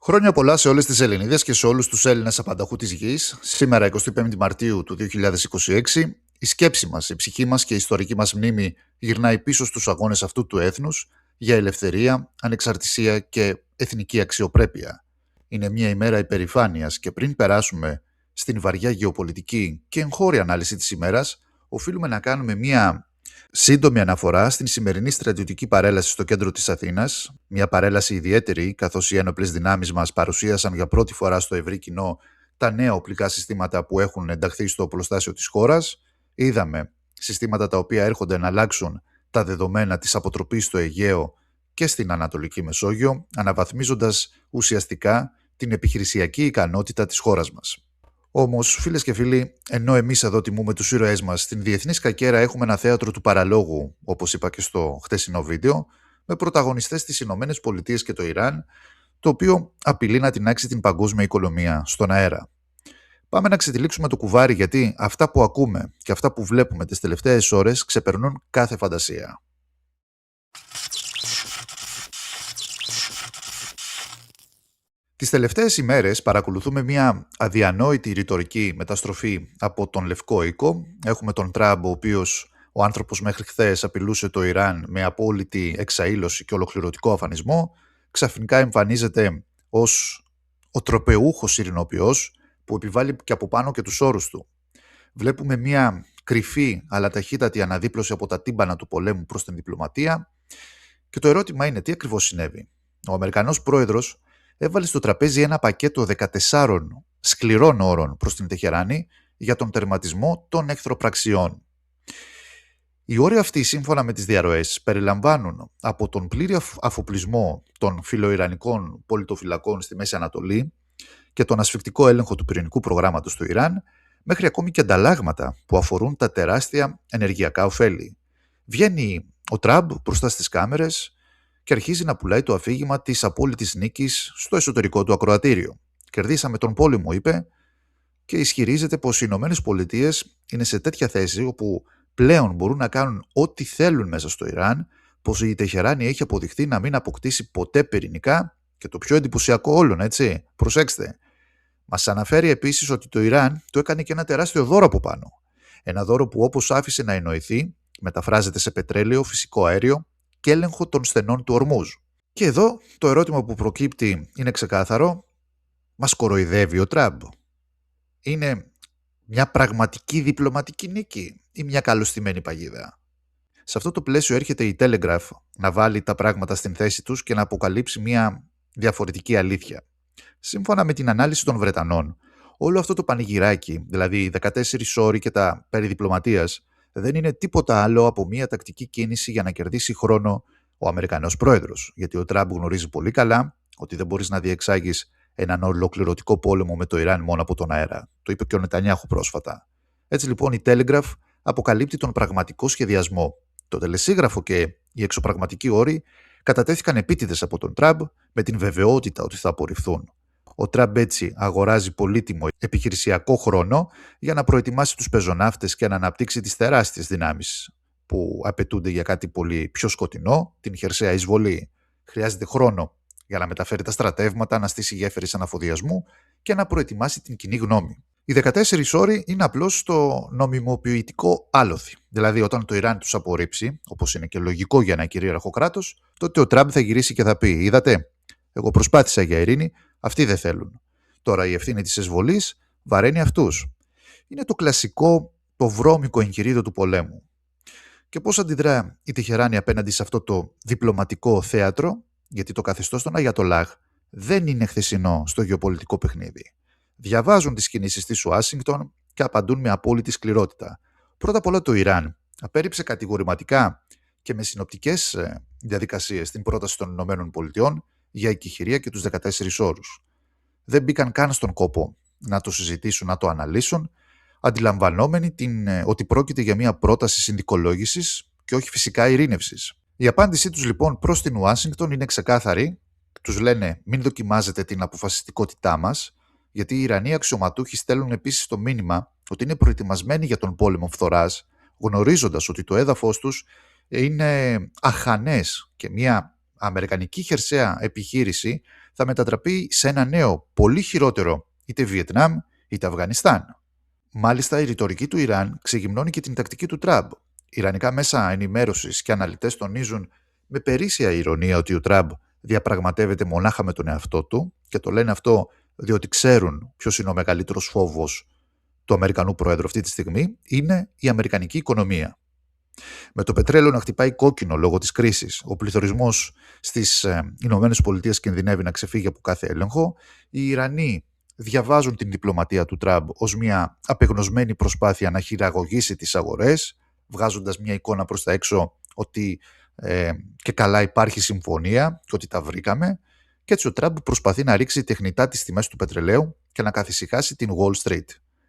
Χρόνια πολλά σε όλες τις Ελληνίδες και σε όλους τους Έλληνες απανταχού της γης. Σήμερα, 25 Μαρτίου του 2026, η σκέψη μας, η ψυχή μας και η ιστορική μας μνήμη γυρνάει πίσω στους αγώνες αυτού του έθνους για ελευθερία, ανεξαρτησία και εθνική αξιοπρέπεια. Είναι μια ημέρα υπερηφάνειας και πριν περάσουμε στην βαριά γεωπολιτική και εγχώρια ανάλυση της ημέρας, οφείλουμε να κάνουμε μια σύντομη αναφορά στην σημερινή στρατιωτική παρέλαση στο κέντρο της Αθήνας, μια παρέλαση ιδιαίτερη, καθώς οι ένοπλες δυνάμεις μας παρουσίασαν για πρώτη φορά στο ευρύ κοινό τα νέα οπλικά συστήματα που έχουν ενταχθεί στο οπλοστάσιο της χώρας. Είδαμε συστήματα τα οποία έρχονται να αλλάξουν τα δεδομένα της αποτροπής στο Αιγαίο και στην Ανατολική Μεσόγειο, αναβαθμίζοντας ουσιαστικά την επιχειρησιακή ικανότητα της χώρας μας. Όμως, φίλες και φίλοι, ενώ εμείς εδώ τιμούμε τους ήρωές μας, στην διεθνή σκακέρα έχουμε ένα θέατρο του παραλόγου, όπως είπα και στο χτεσινό βίντεο, με πρωταγωνιστές τις Ηνωμένες Πολιτείες και το Ιράν, το οποίο απειλεί να τινάξει την παγκόσμια οικονομία στον αέρα. Πάμε να ξετυλίξουμε το κουβάρι, γιατί αυτά που ακούμε και αυτά που βλέπουμε τις τελευταίες ώρες ξεπερνούν κάθε φαντασία. Τις τελευταίες ημέρες παρακολουθούμε μια αδιανόητη ρητορική μεταστροφή από τον Λευκό Οίκο. Έχουμε τον Τραμπ, ο οποίος ο άνθρωπος μέχρι χθες απειλούσε το Ιράν με απόλυτη εξαήλωση και ολοκληρωτικό αφανισμό. Ξαφνικά εμφανίζεται ως ο τροπεούχος ειρηνοποιός που επιβάλλει και από πάνω και τους όρους του. Βλέπουμε μια κρυφή αλλά ταχύτατη αναδίπλωση από τα τύμπανα του πολέμου προς την διπλωματία. Και το ερώτημα είναι τι ακριβώς συνέβη. Ο Αμερικανός πρόεδρος έβαλε στο τραπέζι ένα πακέτο 14 σκληρών όρων προς την Τεχεράνη για τον τερματισμό των εχθροπραξιών. Οι όροι αυτοί, σύμφωνα με τις διαρροές, περιλαμβάνουν από τον πλήρη αφοπλισμό των φιλοϊρανικών πολιτοφυλακών στη Μέση Ανατολή και τον ασφικτικό έλεγχο του πυρηνικού προγράμματος του Ιράν, μέχρι ακόμη και ανταλλάγματα που αφορούν τα τεράστια ενεργειακά ωφέλη. Βγαίνει ο Τραμπ μπροστά στις κάμερες και αρχίζει να πουλάει το αφήγημα της απόλυτης νίκης στο εσωτερικό του ακροατήριο. Κερδίσαμε τον πόλεμο, είπε, και ισχυρίζεται πως οι Ηνωμένες Πολιτείες είναι σε τέτοια θέση όπου πλέον μπορούν να κάνουν ό,τι θέλουν μέσα στο Ιράν, πως η Τεχεράνη έχει αποδειχθεί να μην αποκτήσει ποτέ πυρηνικά και το πιο εντυπωσιακό όλων, έτσι. Προσέξτε. Μας αναφέρει επίσης ότι το Ιράν του έκανε και ένα τεράστιο δώρο από πάνω. Ένα δώρο που, όπως άφησε να εννοηθεί, μεταφράζεται σε πετρέλαιο, φυσικό αέριο και έλεγχο των στενών του Ορμούζ. Και εδώ το ερώτημα που προκύπτει είναι ξεκάθαρο. Μας κοροϊδεύει ο Τραμπ? Είναι μια πραγματική διπλωματική νίκη ή μια καλωστημένη παγίδα? Σε αυτό το πλαίσιο έρχεται η Telegraph να βάλει τα πράγματα στην θέση τους και να αποκαλύψει μια διαφορετική αλήθεια. Σύμφωνα με την ανάλυση των Βρετανών, όλο αυτό το πανηγυράκι, δηλαδή οι 14 όροι και τα περί διπλωματίας, δεν είναι τίποτα άλλο από μια τακτική κίνηση για να κερδίσει χρόνο ο Αμερικανός πρόεδρος. Γιατί ο Τραμπ γνωρίζει πολύ καλά ότι δεν μπορείς να διεξάγεις έναν ολοκληρωτικό πόλεμο με το Ιράν μόνο από τον αέρα. Το είπε και ο Νετανιάχου πρόσφατα. Έτσι λοιπόν η Telegraph αποκαλύπτει τον πραγματικό σχεδιασμό. Το τελεσίγραφο και οι εξωπραγματικοί όροι κατατέθηκαν επίτηδες από τον Τραμπ με την βεβαιότητα ότι θα απορριφθούν. Ο Τραμπ έτσι αγοράζει πολύτιμο επιχειρησιακό χρόνο για να προετοιμάσει τους πεζοναύτες και να αναπτύξει τις τεράστιες δυνάμεις που απαιτούνται για κάτι πολύ πιο σκοτεινό, την χερσαία εισβολή. Χρειάζεται χρόνο για να μεταφέρει τα στρατεύματα, να στήσει γέφυρες αναφοδιασμού και να προετοιμάσει την κοινή γνώμη. Οι 14 όροι είναι απλώς το νομιμοποιητικό άλοθη. Δηλαδή, όταν το Ιράν τους απορρίψει, όπως είναι και λογικό για ένα κυρίαρχο κράτος, τότε ο Τραμπ θα γυρίσει και θα πει: είδατε, εγώ προσπάθησα για ειρήνη, αυτοί δεν θέλουν. Τώρα η ευθύνη της εισβολής βαραίνει αυτούς. Είναι το κλασικό, το βρώμικο εγχειρίδιο του πολέμου. Και πώς αντιδρά η Τεχεράνη απέναντι σε αυτό το διπλωματικό θέατρο? Γιατί το καθεστώς των Αγιατολάχ δεν είναι χθεσινό στο γεωπολιτικό παιχνίδι. Διαβάζουν τις κινήσεις της Ουάσιγκτον και απαντούν με απόλυτη σκληρότητα. Πρώτα απ' όλα το Ιράν απέρριψε κατηγορηματικά και με συνοπτικές διαδικασίες την πρόταση των ΗΠΑ για εκεχηρία και τους 14 όρους. Δεν μπήκαν καν στον κόπο να το συζητήσουν, να το αναλύσουν, αντιλαμβανόμενοι ότι πρόκειται για μια πρόταση συνδικολόγησης και όχι φυσικά ειρήνευσης. Η απάντησή τους λοιπόν προς την Ουάσιγκτον είναι ξεκάθαρη. Τους λένε μην δοκιμάζετε την αποφασιστικότητά μας, γιατί οι Ιρανοί αξιωματούχοι στέλνουν επίσης το μήνυμα ότι είναι προετοιμασμένοι για τον πόλεμο φθοράς, γνωρίζοντας ότι το έδαφος τους είναι αχανές και μια αμερικανική χερσαία επιχείρηση θα μετατραπεί σε ένα νέο, πολύ χειρότερο, είτε Βιετνάμ είτε Αφγανιστάν. Μάλιστα, η ρητορική του Ιράν ξεγυμνώνει και την τακτική του Τραμπ. Ιρανικά μέσα ενημέρωσης και αναλυτές τονίζουν με περίσσια ηρωνία ότι ο Τραμπ διαπραγματεύεται μονάχα με τον εαυτό του και το λένε αυτό διότι ξέρουν ποιος είναι ο μεγαλύτερος φόβος του Αμερικανού Προέδρου αυτή τη στιγμή, είναι η αμερικανική οικονομία. Με το πετρέλαιο να χτυπάει κόκκινο λόγω της κρίσης, ο πληθωρισμός στις ΗΠΑ κινδυνεύει να ξεφύγει από κάθε έλεγχο, οι Ιρανοί διαβάζουν την διπλωματία του Τραμπ ως μια απεγνωσμένη προσπάθεια να χειραγωγήσει τις αγορές, βγάζοντας μια εικόνα προς τα έξω ότι και καλά υπάρχει συμφωνία και ότι τα βρήκαμε, και έτσι ο Τραμπ προσπαθεί να ρίξει τεχνητά τις τιμές του πετρελαίου και να καθησυχάσει την Wall Street,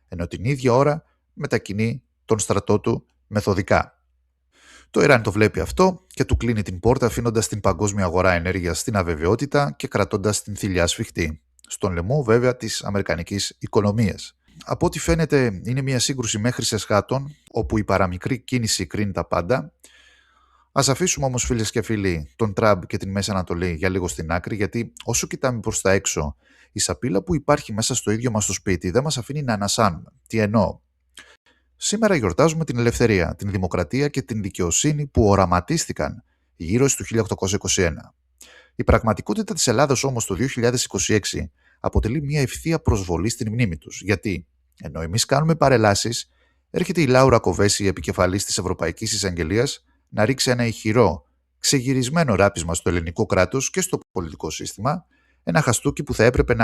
ενώ την ίδια ώρα μετακινεί τον στρατό του μεθοδικά. Το Ιράν το βλέπει αυτό και του κλείνει την πόρτα, αφήνοντας την παγκόσμια αγορά ενέργειας στην αβεβαιότητα και κρατώντας την θηλιά σφιχτή, στον λαιμό βέβαια της αμερικανικής οικονομίας. Από ό,τι φαίνεται είναι μια σύγκρουση μέχρι εσχάτων, όπου η παραμικρή κίνηση κρίνει τα πάντα. Ας αφήσουμε όμως, φίλες και φίλοι, τον Τραμπ και την Μέση Ανατολή για λίγο στην άκρη, γιατί όσο κοιτάμε προς τα έξω, η σαπίλα που υπάρχει μέσα στο ίδιο μας το σπίτι δεν μας αφήνει να ανασάνουμε. Τι εννοώ? Σήμερα γιορτάζουμε την ελευθερία, την δημοκρατία και την δικαιοσύνη που οραματίστηκαν γύρω στο 1821. Η πραγματικότητα της Ελλάδας όμως το 2026 αποτελεί μια ευθεία προσβολή στην μνήμη τους. Γιατί, ενώ εμείς κάνουμε παρελάσεις, έρχεται η Λάουρα Κοβέση, η επικεφαλής της Ευρωπαϊκής Εισαγγελίας, να ρίξει ένα ηχηρό, ξεγυρισμένο ράπισμα στο ελληνικό κράτος και στο πολιτικό σύστημα, ένα χαστούκι που θα έπρεπε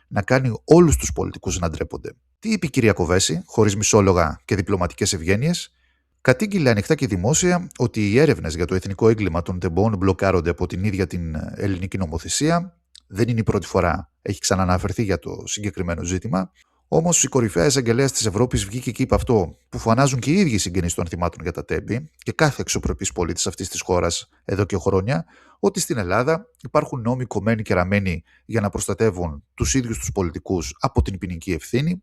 να κάνει όλους τους πολιτικούς να ντρέπονται. Τι είπε η κυρία Κοβέση, χωρίς μισόλογα και διπλωματικές ευγένειες? Κατήγγειλε ανοιχτά και δημόσια ότι οι έρευνες για το εθνικό έγκλημα των τεμπών μπλοκάρονται από την ίδια την ελληνική νομοθεσία. Δεν είναι η πρώτη φορά, έχει ξανααναφερθεί για το συγκεκριμένο ζήτημα. Όμως η κορυφαία εισαγγελέας της Ευρώπης βγήκε και είπε αυτό που φωνάζουν και οι ίδιοι συγγενείς των θυμάτων για τα τέμπη και κάθε αξιοπρεπής πολίτης αυτής της χώρας εδώ και χρόνια, ότι στην Ελλάδα υπάρχουν νόμοι κομμένοι και ραμμένοι για να προστατεύουν τους ίδιους τους πολιτικούς από την ποινική ευθύνη,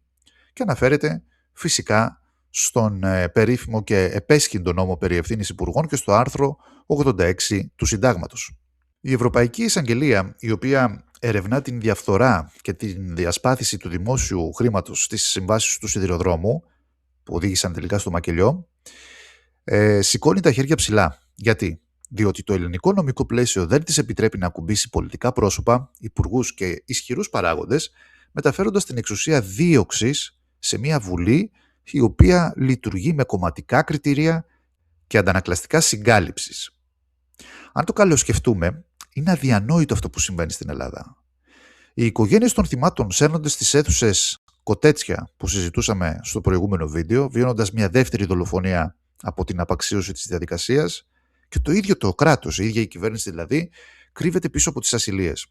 και αναφέρεται φυσικά στον περίφημο και επέσχυντο νόμο περί ευθύνης υπουργών και στο άρθρο 86 του Συντάγματος. Η Ευρωπαϊκή Εισαγγελία, η οποία ερευνά την διαφθορά και την διασπάθηση του δημόσιου χρήματος στις συμβάσεις του σιδηροδρόμου, που οδήγησαν τελικά στο μακελιό, σηκώνει τα χέρια ψηλά. Γιατί? Διότι το ελληνικό νομικό πλαίσιο δεν της επιτρέπει να ακουμπήσει πολιτικά πρόσωπα, υπουργούς και ισχυρούς παράγοντες, μεταφέροντας την εξουσία δίωξης σε μια βουλή η οποία λειτουργεί με κομματικά κριτήρια και αντανακλαστικά συγκάλυψης. Αν το καλοσκεφτούμε, είναι αδιανόητο αυτό που συμβαίνει στην Ελλάδα. Οι οικογένειες των θυμάτων σέρνονται στις αίθουσες κοτέτσια που συζητούσαμε στο προηγούμενο βίντεο, βιώνοντας μια δεύτερη δολοφονία από την απαξίωση της διαδικασίας, και το ίδιο το κράτος, η ίδια η κυβέρνηση δηλαδή, κρύβεται πίσω από τις ασυλίες.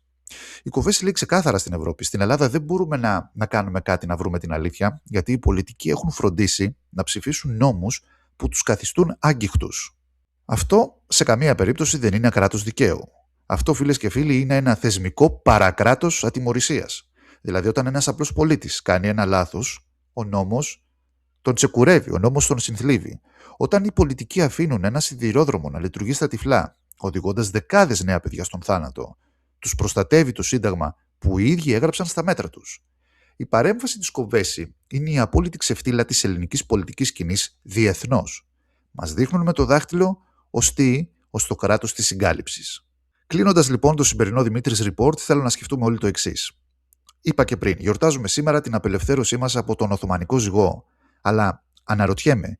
Η Κοβέση λέει ξεκάθαρα στην Ευρώπη: στην Ελλάδα δεν μπορούμε να κάνουμε κάτι να βρούμε την αλήθεια, γιατί οι πολιτικοί έχουν φροντίσει να ψηφίσουν νόμους που τους καθιστούν άγγιχτους. Αυτό σε καμία περίπτωση δεν είναι κράτος δικαίου. Αυτό, φίλες και φίλοι, είναι ένα θεσμικό παρακράτος ατιμωρησίας. Δηλαδή, όταν ένας απλός πολίτης κάνει ένα λάθος, ο νόμος τον τσεκουρεύει, ο νόμος τον συνθλίβει. Όταν οι πολιτικοί αφήνουν ένα σιδηρόδρομο να λειτουργεί στα τυφλά, οδηγώντας δεκάδες νέα παιδιά στον θάνατο, τους προστατεύει το Σύνταγμα που οι ίδιοι έγραψαν στα μέτρα τους. Η παρέμβαση της Κοβέση είναι η απόλυτη ξεφτύλα της ελληνικής πολιτικής σκηνής διεθνώς. Μας δείχνουν με το δάχτυλο ως το κράτος της συγκάλυψης. Κλείνοντας λοιπόν το σημερινό Δημήτρης Report, θέλω να σκεφτούμε όλοι το εξής. Είπα και πριν, γιορτάζουμε σήμερα την απελευθέρωσή μας από τον Οθωμανικό ζυγό. Αλλά αναρωτιέμαι,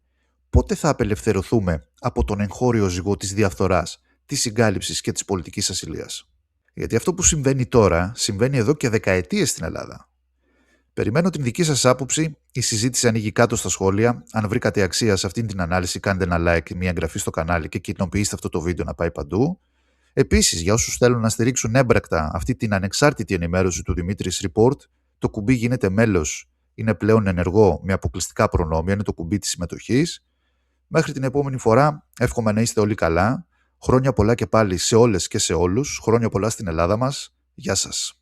πότε θα απελευθερωθούμε από τον εγχώριο ζυγό της διαφθοράς, της συγκάλυψης και της πολιτικής ασυλίας? Γιατί αυτό που συμβαίνει τώρα, συμβαίνει εδώ και δεκαετίες στην Ελλάδα. Περιμένω την δική σας άποψη, η συζήτηση ανοίγει κάτω στα σχόλια. Αν βρήκατε αξία σε αυτήν την ανάλυση, κάντε ένα like, μια εγγραφή στο κανάλι και κοινοποιήστε αυτό το βίντεο να πάει παντού. Επίσης, για όσους θέλουν να στηρίξουν έμπρακτα αυτή την ανεξάρτητη ενημέρωση του Δημήτρης Report, το κουμπί γίνεται μέλος. Είναι πλέον ενεργό με αποκλειστικά προνόμια, είναι το κουμπί της συμμετοχής. Μέχρι την επόμενη φορά, εύχομαι να είστε όλοι καλά. Χρόνια πολλά και πάλι σε όλες και σε όλους. Χρόνια πολλά στην Ελλάδα μας. Γεια σας.